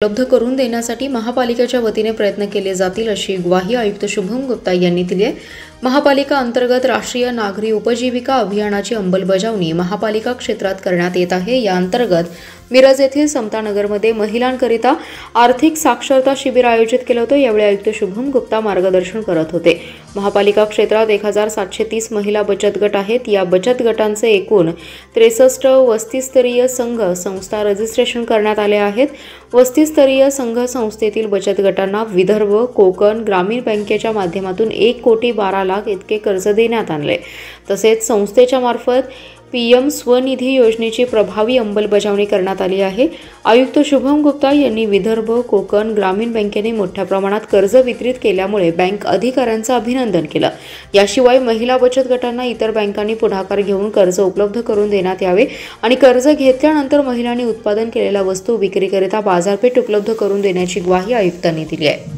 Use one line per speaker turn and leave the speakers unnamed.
उपलब्ध करून देण्यासाठी महापालिकेच्या वतीने प्रयत्न केले जातील अशी ग्वाही आयुक्त शुभम गुप्ता यांनी दिली आहे। महापालिका अंतर्गत राष्ट्रीय नागरी उपजीविका अभियानाची अंमलबजावणी महापालिका क्षेत्रात करण्यात येत आहे। या अंतर्गत मिरज येथील समतानगरमध्ये महिलांकरिता आर्थिक साक्षरता शिबिर आयोजित केले होते। यावेळी आयुक्त शुभम गुप्ता मार्गदर्शन करत होते। महापालिका क्षेत्रात 1730 महिला बचत गट आहेत। या बचत गटांचे एकूण 63 वस्तीस्तरीय संघ संस्था रजिस्ट्रेशन करण्यात आले आहेत। वस्तीस्तरीय संघ संस्थेतील बचत गटांना विदर्भ कोकण ग्रामीण बँकेच्या माध्यमातून 1 कोटी 12 लाख इतके कर्ज देण्यात आले। तसेच संस्थेच्या मार्फत पीएम स्वनिधी योजनेची प्रभावी अंमलबजावणी करण्यात आली आहे। आयुक्त शुभम गुप्ता यांनी विदर्भ कोकण ग्रामीण बँकेने मोठ्या प्रमाणात कर्ज वितरित केल्यामुळे बँक अधिकाऱ्यांचं अभिनंदन केलं। याशिवाय महिला बचत गटांना इतर बँकांनी पुढाकार घेऊन कर्ज उपलब्ध करून देण्यात यावे आणि कर्ज घेतल्यानंतर महिलांनी उत्पादन केलेल्या वस्तू विक्रीकरिता बाजारपेठ उपलब्ध करून देण्याची ग्वाही आयुक्तांनी दिली आहे।